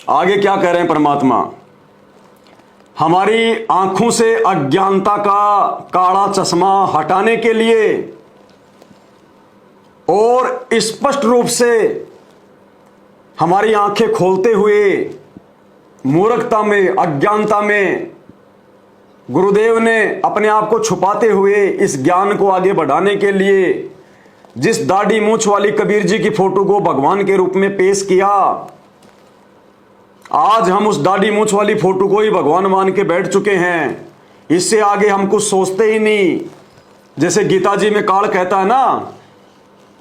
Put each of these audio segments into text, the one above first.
आगे क्या कह रहे हैं परमात्मा? हमारी आंखों से अज्ञानता का काला चश्मा हटाने के लिए और स्पष्ट रूप से हमारी आंखें खोलते हुए मूर्खता में, अज्ञानता में गुरुदेव ने अपने आप को छुपाते हुए इस ज्ञान को आगे बढ़ाने के लिए जिस दाढ़ी मूंछ वाली कबीर जी की फोटो को भगवान के रूप में पेश किया, आज हम उस दाढ़ी मूंछ वाली फोटो को ही भगवान मान के बैठ चुके हैं। इससे आगे हम कुछ सोचते ही नहीं। जैसे गीता जी में काल कहता है ना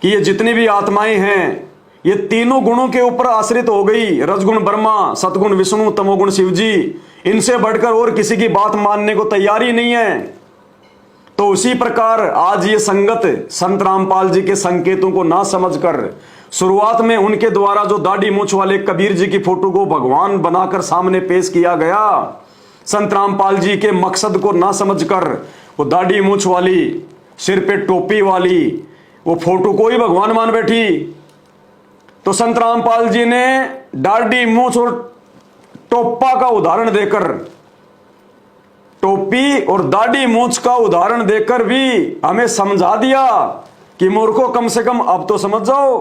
कि ये जितनी भी आत्माएं हैं ये तीनों गुणों के ऊपर आश्रित हो गई, रजगुण ब्रह्मा, सतगुण विष्णु, तमोगुण शिव जी। इनसे बढ़कर और किसी की बात मानने को तैयार ही नहीं है। तो उसी प्रकार आज ये संगत संत रामपाल जी के संकेतों को ना समझकर शुरुआत में उनके द्वारा जो दाढ़ी मूंछ वाले कबीर जी की फोटो को भगवान बनाकर सामने पेश किया गया, संत रामपाल जी के मकसद को ना समझकर वो दाढ़ी मूंछ वाली, सिर पे टोपी वाली वो फोटो को ही भगवान मान बैठी। तो संत रामपाल जी ने दाढ़ी मूंछ और टोपा का उदाहरण देकर, टोपी और दाढ़ी मूंछ का उदाहरण देकर भी हमें समझा दिया कि मूर्खों, कम से कम अब तो समझ जाओ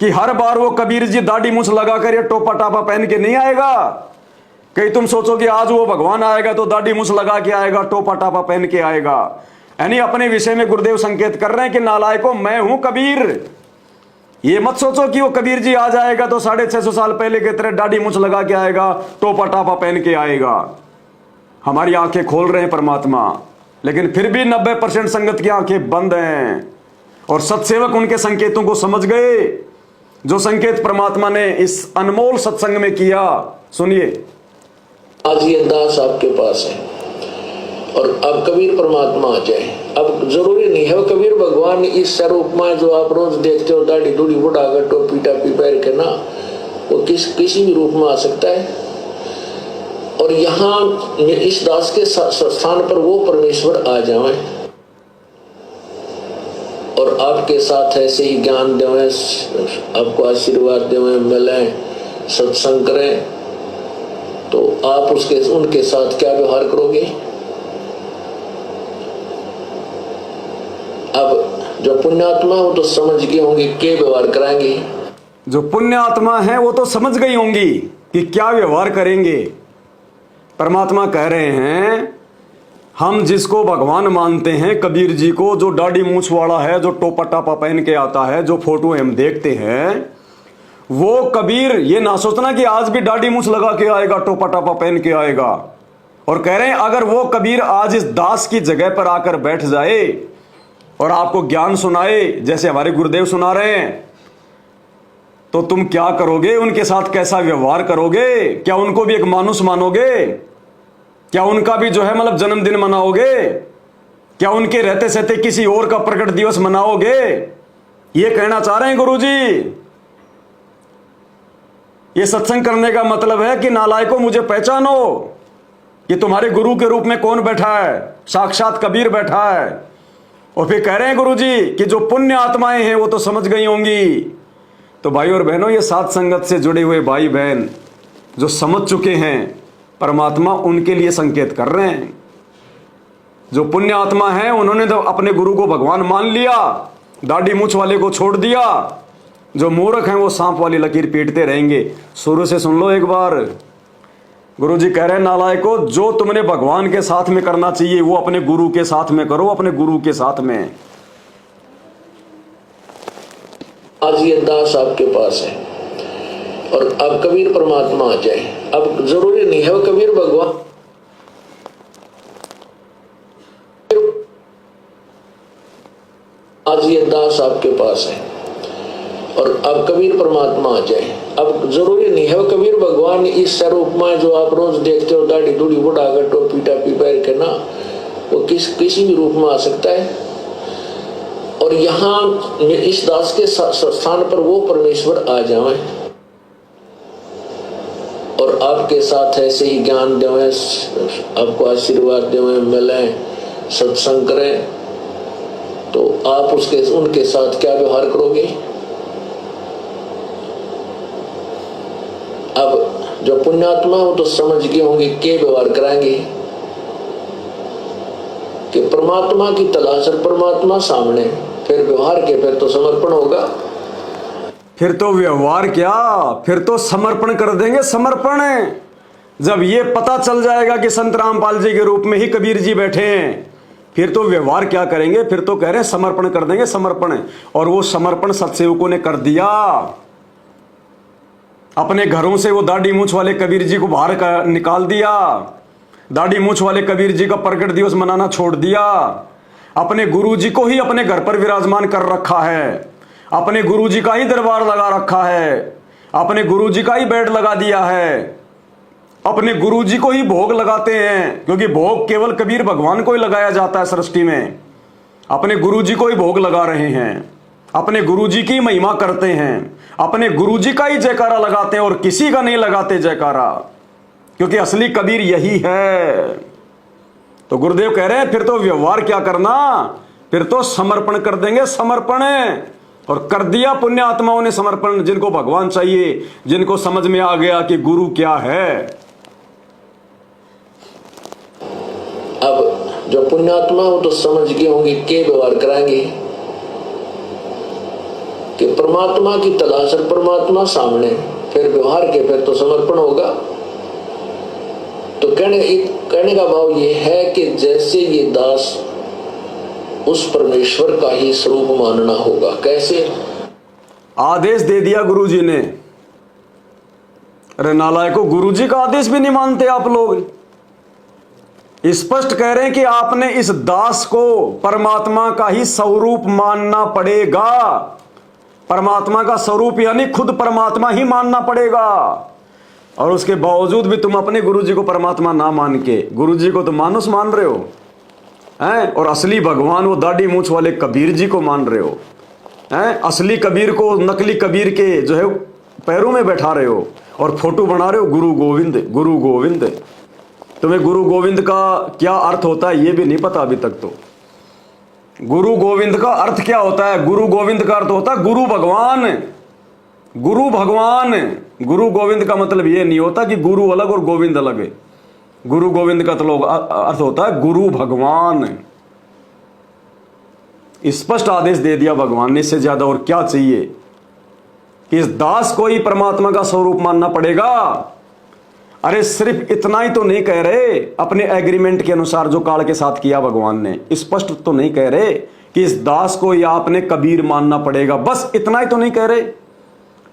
कि हर बार वो कबीर जी दाढ़ी मूंछ लगाकर या टोपा टापा पहन के नहीं आएगा। कहीं तुम सोचो कि आज वो भगवान आएगा तो दाढ़ी मूंछ लगा के आएगा, टोपा टापा पहन के आएगा। यानी अपने विषय में गुरुदेव संकेत कर रहे हैं कि नालायकों, मैं हूं कबीर। ये मत सोचो कि वो कबीर जी आ जाएगा तो 650 साल पहले की तरह दाढ़ी मूंछ लगा के आएगा, टोपा टापा पहन के आएगा। हमारी आंखें खोल रहे हैं परमात्मा, लेकिन फिर भी 90% संगत की आंखें बंद हैं और सत्सेवक उनके संकेतों को समझ गए, जो संकेत परमात्मा ने इस अनमोल सत्संग में किया। सुनिए। आज ये दास आपके पास है और अब कबीर परमात्मा आ जाए। अब जरूरी नहीं है कबीर भगवान इस स्वरूप में जो आप रोज देखते हो, दाढ़ी दूढ़ी बुढ़ाकर टोपी टापी पहन के ना, वो किसी भी रूप में आ सकता है। और यहाँ इस दास के स्थान पर वो परमेश्वर आ जाए और आपके साथ ऐसे ही ज्ञान देवे, आपको आशीर्वाद देवे, मिले, सत्संग करें, तो आप उनके साथ क्या व्यवहार करोगे? अब जो पुण्यात्मा वो तो समझ गए होंगे क्या व्यवहार कराएंगे। जो पुण्य आत्मा है वो तो समझ गई होंगी कि क्या व्यवहार करेंगे। परमात्मा कह रहे हैं, हम जिसको भगवान मानते हैं, कबीर जी को, जो दाढ़ी मूंछ वाला है, जो टोपा टापा पहन के आता है, जो फोटो हम देखते हैं, वो कबीर ये ना सोचना कि आज भी दाढ़ी मूंछ लगा के आएगा, टोपा टापा पहन के आएगा। और कह रहे हैं अगर वो कबीर आज इस दास की जगह पर आकर बैठ जाए और आपको ज्ञान सुनाए जैसे हमारे गुरुदेव सुना रहे हैं, तो तुम क्या करोगे? उनके साथ कैसा व्यवहार करोगे? क्या उनको भी एक मानुष मानोगे? क्या उनका भी जो है मतलब जन्मदिन मनाओगे? क्या उनके रहते सहते किसी और का प्रकट दिवस मनाओगे? ये कहना चाह रहे हैं गुरुजी। ये सत्संग करने का मतलब है कि नालायकों, मुझे पहचानो कि तुम्हारे गुरु के रूप में कौन बैठा है, साक्षात कबीर बैठा है। और फिर कह रहे हैं गुरुजी कि जो पुण्य आत्माएं हैं वो तो समझ गई होंगी। तो भाई और बहनों, ये साथ संगत से जुड़े हुए भाई बहन जो समझ चुके हैं, परमात्मा उनके लिए संकेत कर रहे हैं। जो पुण्य आत्मा है उन्होंने तो अपने गुरु को भगवान मान लिया, दाढ़ी मूंछ वाले को छोड़ दिया। जो मूर्ख हैं वो सांप वाली लकीर पीटते रहेंगे। शुरू से सुन लो एक बार। गुरुजी कह रहे हैं, नालायकों, जो तुमने भगवान के साथ में करना चाहिए वो अपने गुरु के साथ में करो, अपने गुरु के साथ में। आज ये दास आपके पास है और अब कबीर परमात्मा आ जाए। अब जरूरी नहीं है कबीर भगवान, आज ये दास आपके पास है और अब कबीर परमात्मा आ जाए। अब जरूरी नहीं है कबीर भगवान इस स्वरूप में जो आप रोज देखते हो, दाढ़ी दूढ़ी बुढ़ाकर टोपी टापी पहन के ना, वो किसी भी रूप में आ सकता है। और यहाँ इस दास के स्थान पर वो परमेश्वर आ जाए और आपके साथ ऐसे ही ज्ञान देवे, आपको आशीर्वाद देवे, मिले, सत्संग करें, तो आप उनके साथ क्या व्यवहार करोगे? अब जो पुण्यात्मा वो तो समझ गए होंगे के व्यवहार कराएंगे कि परमात्मा की तलाश और परमात्मा सामने, फिर व्यवहार के फिर तो समर्पण होगा। फिर तो व्यवहार क्या, फिर तो समर्पण कर देंगे। समर्पण जब ये पता चल जाएगा कि संत रामपाल जी के रूप में ही कबीर जी बैठे हैं, फिर तो व्यवहार क्या करेंगे, फिर तो कह रहे हैं समर्पण कर देंगे, समर्पण। और वो समर्पण सत्सेवकों ने कर दिया। अपने घरों से वो दाढ़ी मूछ वाले कबीर जी को बाहर निकाल दिया। दाढ़ी मूछ वाले कबीर जी का प्रकट दिवस मनाना छोड़ दिया। अपने गुरु जी को ही अपने घर पर विराजमान कर रखा है। अपने गुरु जी का ही दरबार लगा रखा है। अपने गुरु जी का ही बेड लगा दिया है। अपने गुरु जी को ही भोग लगाते हैं, क्योंकि भोग केवल कबीर भगवान को ही लगाया जाता है सृष्टि में। अपने गुरु जी को ही भोग लगा रहे हैं, अपने गुरु जी की महिमा करते हैं, अपने गुरु जी का ही जयकारा लगाते हैं और किसी का नहीं लगाते जयकारा, क्योंकि असली कबीर यही है। तो गुरुदेव कह रहे हैं फिर तो व्यवहार क्या करना, फिर तो समर्पण कर देंगे, समर्पण। और कर दिया पुण्य आत्माओं ने समर्पण, जिनको भगवान चाहिए, जिनको समझ में आ गया कि गुरु क्या है। अब जो पुण्यात्मा वो तो समझ गए होंगे के व्यवहार कराएंगे कि परमात्मा की तलाश और परमात्मा सामने, फिर व्यवहार के फिर तो समर्पण होगा। तो कहने का भाव ये है कि जैसे ये दास उस परमेश्वर का ही स्वरूप मानना होगा। कैसे? आदेश दे दिया गुरु जी ने। अरे नालायको, गुरु जी का आदेश भी नहीं मानते आप लोग। स्पष्ट कह रहे हैं कि आपने इस दास को परमात्मा का ही स्वरूप मानना पड़ेगा। परमात्मा का स्वरूप यानी खुद परमात्मा ही मानना पड़ेगा। और उसके बावजूद भी तुम अपने गुरु जी को परमात्मा ना मान के गुरु जी को तो मानुस मान रहे हो हैं, और असली भगवान वो दाढ़ी मूछ वाले कबीर जी को मान रहे हो हैं। असली कबीर को नकली कबीर के जो है पैरों में बैठा रहे हो और फोटो बना रहे हो गुरु गोविंद, गुरु गोविंद। तुम्हें गुरु गोविंद का क्या अर्थ होता है ये भी नहीं पता अभी तक। तो गुरु गोविंद का अर्थ क्या होता है? गुरु गोविंद का अर्थ होता है गुरु भगवान, गुरु भगवान। गुरु गोविंद का मतलब ये नहीं होता कि गुरु अलग और गोविंद अलग है। गुरु गोविंद का तो अर्थ होता है गुरु भगवान। स्पष्ट आदेश दे दिया भगवान ने, इससे ज्यादा और क्या चाहिए कि इस दास को ही परमात्मा का स्वरूप मानना पड़ेगा। अरे सिर्फ इतना ही तो नहीं कह रहे, अपने एग्रीमेंट के अनुसार जो काल के साथ किया भगवान ने, स्पष्ट तो नहीं कह रहे कि इस दास को ही आपने कबीर मानना पड़ेगा। बस इतना ही तो नहीं कह रहे,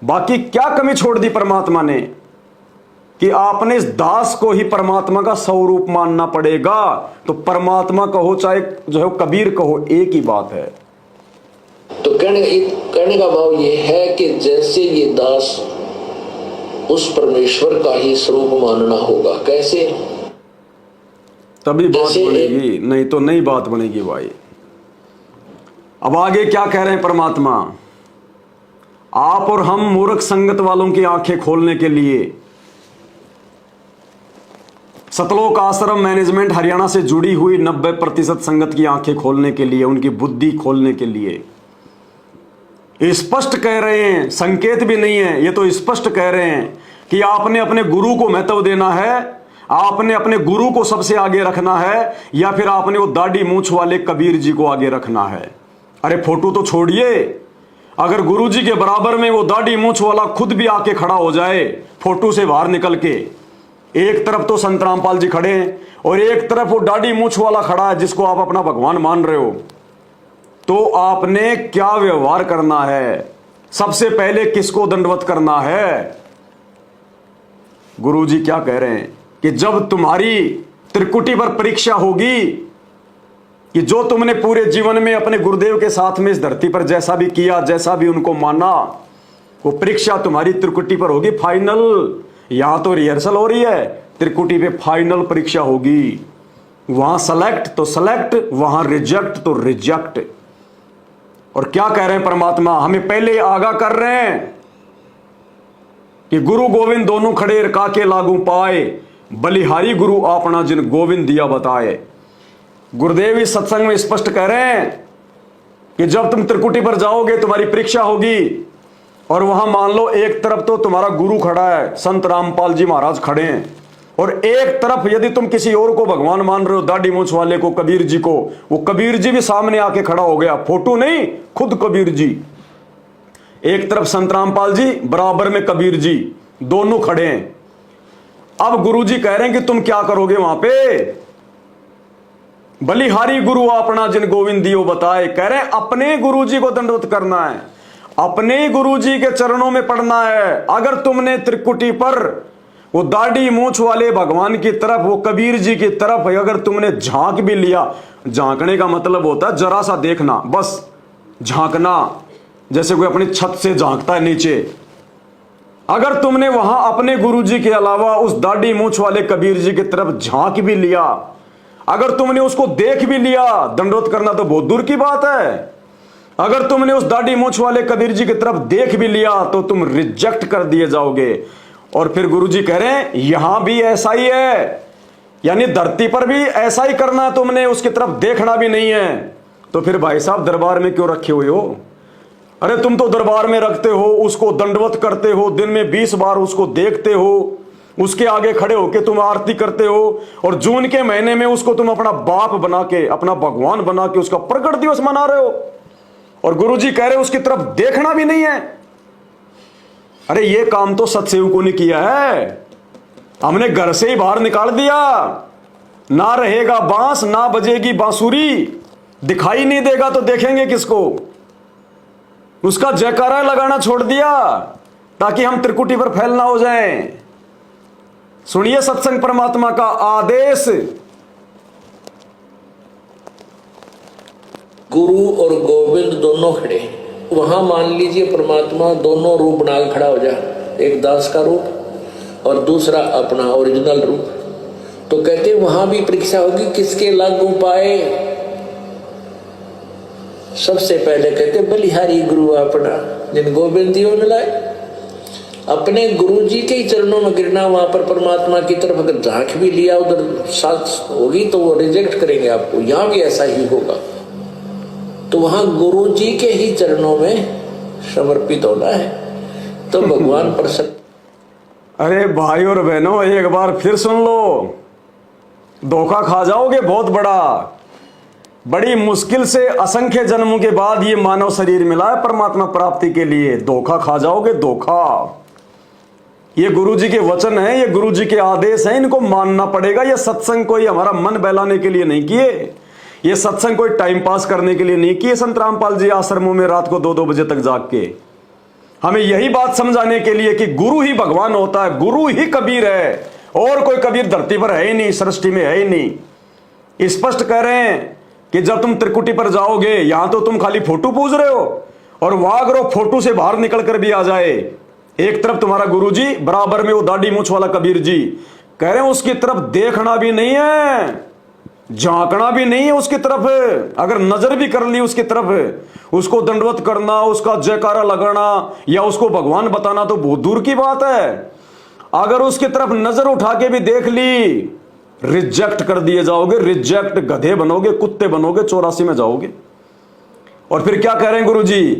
बाकी क्या कमी छोड़ दी परमात्मा ने कि आपने इस दास को ही परमात्मा का स्वरूप मानना पड़ेगा। तो परमात्मा कहो चाहे जो है कबीर कहो, एक ही बात है। तो कहने का भाव ये है कि जैसे ये दास उस परमेश्वर का ही स्वरूप मानना होगा। कैसे? तभी बात बनेगी, नहीं तो नई बात बनेगी भाई। अब आगे क्या कह रहे हैं परमात्मा? आप और हम मूर्ख संगत वालों की आंखें खोलने के लिए सतलोक आश्रम मैनेजमेंट हरियाणा से जुड़ी हुई 90% संगत की आंखें खोलने के लिए, उनकी बुद्धि खोलने के लिए स्पष्ट कह रहे हैं, संकेत भी नहीं है, ये तो स्पष्ट कह रहे हैं कि आपने अपने गुरु को महत्व देना है, आपने अपने गुरु को सबसे आगे रखना है, या फिर आपने वो दाढ़ी मूछ वाले कबीर जी को आगे रखना है। अरे फोटो तो छोड़िए, अगर गुरु जी के बराबर में वो दाढ़ी मूछ वाला खुद भी आके खड़ा हो जाए फोटो से बाहर निकल के, एक तरफ तो संत रामपाल जी खड़े हैं और एक तरफ वो दाढ़ी मूछ वाला खड़ा है जिसको आप अपना भगवान मान रहे हो, तो आपने क्या व्यवहार करना है? सबसे पहले किसको दंडवत करना है? गुरुजी क्या कह रहे हैं कि जब तुम्हारी त्रिकुटी पर परीक्षा होगी कि जो तुमने पूरे जीवन में अपने गुरुदेव के साथ में इस धरती पर जैसा भी किया, जैसा भी उनको माना, वो परीक्षा तुम्हारी त्रिकुटी पर होगी फाइनल। यहां तो रिहर्सल हो रही है, त्रिकुटी पे फाइनल परीक्षा होगी। वहां सेलेक्ट तो सेलेक्ट, वहां रिजेक्ट तो रिजेक्ट। और क्या कह रहे हैं परमात्मा? हमें पहले आगाह कर रहे हैं कि गुरु गोविंद दोनों खड़े काके लागू पाए, बलिहारी गुरु आपना जिन गोविंद दिया बताए। गुरुदेव इस सत्संग में स्पष्ट कह रहे हैं कि जब तुम त्रिकुटी पर जाओगे तुम्हारी परीक्षा होगी, और वहां मान लो एक तरफ तो तुम्हारा गुरु खड़ा है, संत रामपाल जी महाराज खड़े हैं, और एक तरफ यदि तुम किसी और को भगवान मान रहे हो, दाढ़ी मूंछ वाले को, कबीर जी को, वो कबीर जी भी सामने आके खड़ा हो गया, फोटो नहीं, खुद कबीर जी। एक तरफ संत रामपाल जी, बराबर में कबीर जी, दोनों खड़े हैं। अब गुरु जी कह रहे हैं कि तुम क्या करोगे वहां पे? बलिहारी गुरु अपना जिन गोविंद दियो बताए, कह रहे हैं अपने गुरु जी को दंडवत करना है, अपने गुरु जी के चरणों में पड़ना है। अगर तुमने त्रिकुटी पर वो दाढ़ी मूंछ वाले भगवान की तरफ, वो कबीर जी की तरफ अगर तुमने झांक भी लिया, झांकने का मतलब होता है जरा सा देखना, बस झांकना, जैसे कोई अपनी छत से झांकता है नीचे। अगर तुमने वहां अपने गुरु जी के अलावा उस दाढ़ी मूंछ वाले कबीर जी की तरफ झांक भी लिया, अगर तुमने उसको देख भी लिया, दंडवत करना तो बहुत दूर की बात है। अगर तुमने उस दाढ़ी मूंछ वाले कबीर जी की तरफ देख भी लिया तो तुम रिजेक्ट कर दिए जाओगे। और फिर गुरु जी कह रहे हैं यहां भी ऐसा ही है, यानी धरती पर भी ऐसा ही करना, तुमने उसकी तरफ देखना भी नहीं है। तो फिर भाई साहब दरबार में क्यों रखे हुए हो? अरे तुम तो दरबार में रखते हो, उसको दंडवत करते हो, दिन में 20 बार उसको देखते हो, उसके आगे खड़े होके तुम आरती करते हो, और जून के महीने में उसको तुम अपना बाप बना के, अपना भगवान बना के उसका प्रकट दिवस मना रहे हो, और गुरुजी कह रहे हो उसकी तरफ देखना भी नहीं है। अरे ये काम तो सत्सेवकों ने किया है, हमने घर से ही बाहर निकाल दिया, ना रहेगा बांस ना बजेगी बांसुरी, दिखाई नहीं देगा तो देखेंगे किसको, उसका जयकारा लगाना छोड़ दिया ताकि हम त्रिकुटी पर फैलना हो जाएं। सुनिए सत्संग परमात्मा का आदेश। गुरु और गोविंद दोनों खड़े, वहां मान लीजिए परमात्मा दोनों रूप बना के खड़ा हो जाए, एक दास का रूप और दूसरा अपना ओरिजिनल रूप। तो कहते वहां भी परीक्षा होगी किसके लागू पाए। सबसे पहले कहते बलिहारी गुरु अपना जिन गोविंद दियो मिलाए। अपने गुरु जी के ही चरणों में गिरना, वहां पर परमात्मा की तरफ अगर झांक भी लिया उधर साथ होगी तो वो रिजेक्ट करेंगे आपको, यहां भी ऐसा ही होगा। तो वहां गुरु जी के ही चरणों में समर्पित होना है तो भगवान प्रसन्न। अरे भाई और बहनों एक बार फिर सुन लो, धोखा खा जाओगे बहुत बड़ा। बड़ी मुश्किल से असंख्य जन्मों के बाद ये मानव शरीर मिला है परमात्मा प्राप्ति के लिए, धोखा खा जाओगे, धोखा। ये गुरु जी के वचन है, ये गुरु जी के आदेश हैं, इनको मानना पड़ेगा। ये सत्संग कोई हमारा मन बहलाने के लिए नहीं किए, ये सत्संग कोई टाइम पास करने के लिए नहीं किए। संत रामपाल जी आश्रमों में रात को 2-2 बजे तक जाग के हमें यही बात समझाने के लिए कि गुरु ही भगवान होता है, गुरु ही कबीर है, और कोई कबीर धरती पर है ही नहीं, सृष्टि में है ही नहीं। स्पष्ट कह रहे हैं कि जब तुम त्रिकुटी पर जाओगे, यहां तो तुम खाली फोटो पूज रहे हो, और वहां अगर वो फोटो से बाहर निकल कर भी आ जाए, एक तरफ तुम्हारा गुरुजी, बराबर में वो दाढ़ी मूंछ वाला कबीर जी, कह रहे हैं उसकी तरफ देखना भी नहीं है, झांकना भी नहीं है उसकी तरफ। अगर नजर भी कर ली उसकी तरफ, उसको दंडवत करना, उसका जयकारा लगाना या उसको भगवान बताना तो बहुत दूर की बात है। अगर उसकी तरफ नजर उठा के भी देख ली, रिजेक्ट कर दिए जाओगे, रिजेक्ट, गधे बनोगे, कुत्ते बनोगे, 84 में जाओगे। और फिर क्या कह रहे हैं गुरुजी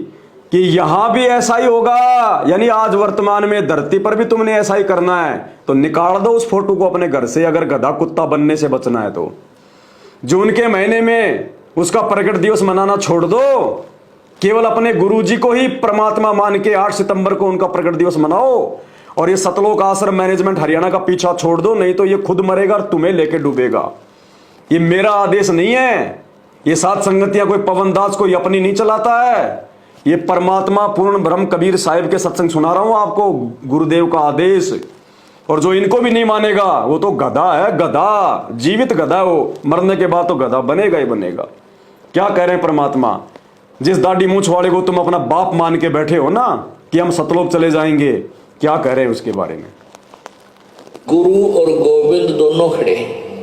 कि यहां भी ऐसा ही होगा, यानी आज वर्तमान में धरती पर भी तुमने ऐसा ही करना है, तो निकाल दो उस फोटो को अपने घर से, अगर गधा कुत्ता बनने से बचना है तो। जून के महीने में उसका प्रकट दिवस मनाना छोड़ दो, केवल अपने गुरुजी को ही परमात्मा मान के 8 सितंबर को उनका प्रकट दिवस मनाओ, और ये सतलोक आश्रम मैनेजमेंट हरियाणा का पीछा छोड़ दो, नहीं तो ये खुद मरेगा और तुम्हें लेके डूबेगा। ये मेरा आदेश नहीं है, ये सात संगतियां कोई पवनदास कोई अपनी नहीं चलाता है, ये परमात्मा पूर्ण ब्रह्म कबीर साहिब के सत्संग सुना रहा हूं आपको, गुरुदेव का आदेश। और जो इनको भी नहीं मानेगा वो तो गधा है, गधा, जीवित गधा है वो, मरने के बाद तो गधा बनेगा ही बनेगा। क्या कह रहे हैं परमात्मा, जिस दाढ़ी मूंछ वाले को तुम अपना बाप मान के बैठे हो ना कि हम सतलोक चले जाएंगे, क्या कह रहे हैं उसके बारे में। गुरु और गोविंद दोनों खड़े,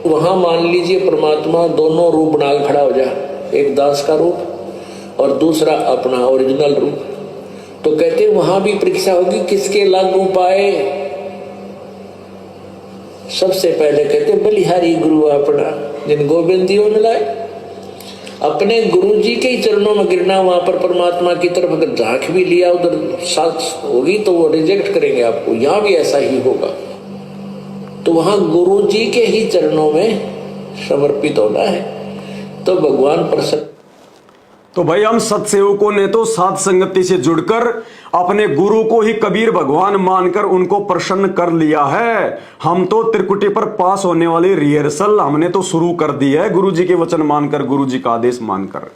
वहां मान लीजिए परमात्मा दोनों रूप बना के खड़ा हो जाए, एक दास का रूप और दूसरा अपना ओरिजिनल रूप। तो कहते वहां भी परीक्षा होगी किसके लागू पाए। सबसे पहले कहते बलिहारी गुरु अपना जिन गोविंद दियो मिलाए। अपने गुरु जी के ही चरणों में गिरना, वहां पर परमात्मा की तरफ अगर झांक भी लिया उधर साथ होगी तो वो रिजेक्ट करेंगे आपको। यहां भी ऐसा ही होगा, तो वहां गुरु जी के ही चरणों में समर्पित होना है, तो भगवान प्रसन्न। तो भाई हम सत्सेवकों ने तो साध संगति से जुड़कर अपने गुरु को ही कबीर भगवान मानकर उनको प्रसन्न कर लिया है। हम तो त्रिकुटी पर पास होने वाली रिहर्सल हमने तो शुरू कर दी है, गुरु जी के वचन मानकर, गुरु जी का आदेश मानकर।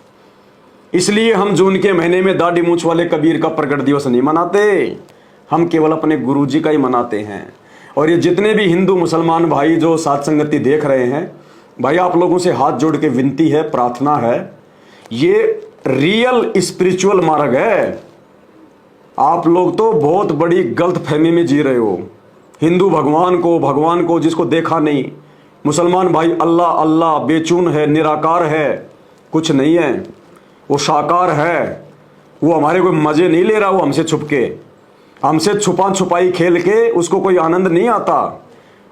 इसलिए हम जून के महीने में दाढ़ी मूंछ वाले कबीर का प्रकट दिवस नहीं मनाते, हम केवल अपने गुरु जी का ही मनाते हैं। और ये जितने भी हिंदू मुसलमान भाई जो साध संगति देख रहे हैं, भाई आप लोगों से हाथ जोड़ के विनती है, प्रार्थना है, ये रियल स्पिरिचुअल मार्ग है। आप लोग तो बहुत बड़ी गलत फहमी में जी रहे हो। हिंदू भगवान को जिसको देखा नहीं, मुसलमान भाई अल्लाह अल्लाह बेचून है, निराकार है, कुछ नहीं है, वो साकार है। वो हमारे कोई मजे नहीं ले रहा, वो हमसे छुपा छुपाई खेल के उसको कोई आनंद नहीं आता।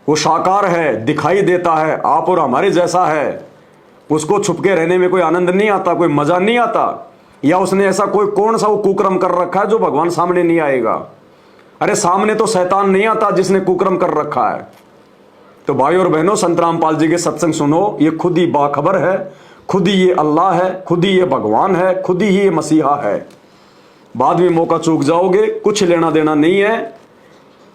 वो साकार है, दिखाई देता है, आप और हमारे जैसा है, उसको छुपके रहने में कोई आनंद नहीं आता, कोई मजा नहीं आता। या उसने ऐसा कोई कौन सा वो कुक्रम कर रखा है जो भगवान सामने नहीं आएगा? अरे सामने तो शैतान नहीं आता जिसने कुक्रम कर रखा है। तो भाई और बहनों, संत रामपाल जी के सत्संग सुनो, ये खुद ही बाखबर है, खुद ही ये अल्लाह है, खुद ही ये भगवान है, खुद ही ये मसीहा है। बाद में मौका चूक जाओगे, कुछ लेना देना नहीं है।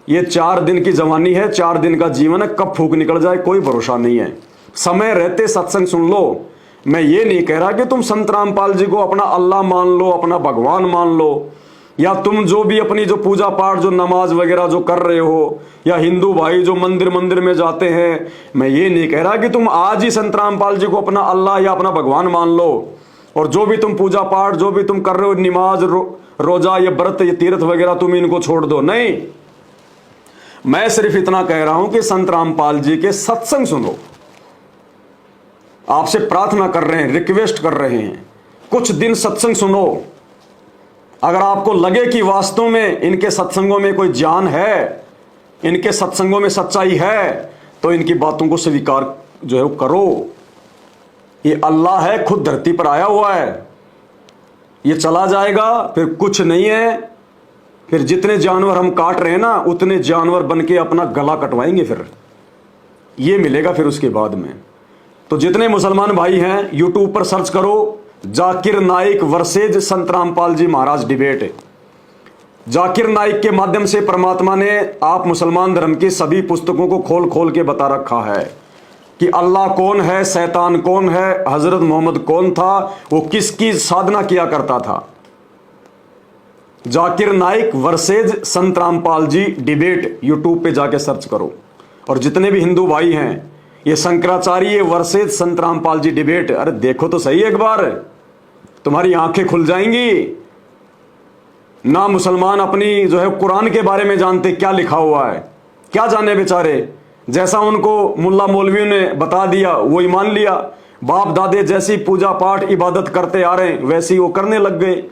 ये 4 दिन की जवानी है, 4 दिन का जीवन है, कब फूक निकल जाए कोई भरोसा नहीं है। समय रहते सत्संग सुन लो। मैं ये नहीं कह रहा कि तुम संत रामपाल जी को अपना अल्लाह मान लो, अपना भगवान मान लो, या तुम जो भी अपनी जो पूजा पाठ, जो नमाज वगैरह जो कर रहे हो, या हिंदू भाई जो मंदिर में जाते हैं, मैं ये नहीं कह रहा कि तुम आज ही संत रामपाल जी को अपना अल्लाह या अपना भगवान मान लो, और जो भी तुम पूजा पाठ जो भी तुम कर रहे हो, नमाज रोजा ये व्रत ये तीर्थ वगैरह, तुम इनको छोड़ दो। नहीं, मैं सिर्फ इतना कह रहा हूं कि संत रामपाल जी के सत्संग सुनो। आपसे प्रार्थना कर रहे हैं, रिक्वेस्ट कर रहे हैं, कुछ दिन सत्संग सुनो। अगर आपको लगे कि वास्तव में इनके सत्संगों में कोई ज्ञान है, इनके सत्संगों में सच्चाई है, तो इनकी बातों को स्वीकार जो है वो करो। ये अल्लाह है, खुद धरती पर आया हुआ है, ये चला जाएगा, फिर कुछ नहीं है। फिर जितने जानवर हम काट रहे हैं ना, उतने जानवर बन के अपना गला कटवाएंगे, फिर ये मिलेगा फिर उसके बाद में। तो जितने मुसलमान भाई हैं, यूट्यूब पर सर्च करो, जाकिर नाइक वर्सेज संत रामपाल जी महाराज डिबेट। जाकिर नाइक के माध्यम से परमात्मा ने आप मुसलमान धर्म की सभी पुस्तकों को खोल खोल के बता रखा है कि अल्लाह कौन है, शैतान कौन है, हजरत मोहम्मद कौन था, वो किसकी साधना किया करता था। जाकिर नाइक वर्सेज संत रामपाल जी डिबेट यूट्यूब पे जाके सर्च करो। और जितने भी हिंदू भाई हैं, ये शंकराचार्य वर्सेज संत रामपाल जी डिबेट, अरे देखो तो सही एक बार, तुम्हारी आंखें खुल जाएंगी। ना मुसलमान अपनी जो है कुरान के बारे में जानते, क्या लिखा हुआ है, क्या जाने बेचारे। जैसा उनको मुल्ला मौलवियों ने बता दिया वही मान लिया। बाप दादे जैसी पूजा पाठ इबादत करते आ रहे हैं वैसी वो करने लग गए।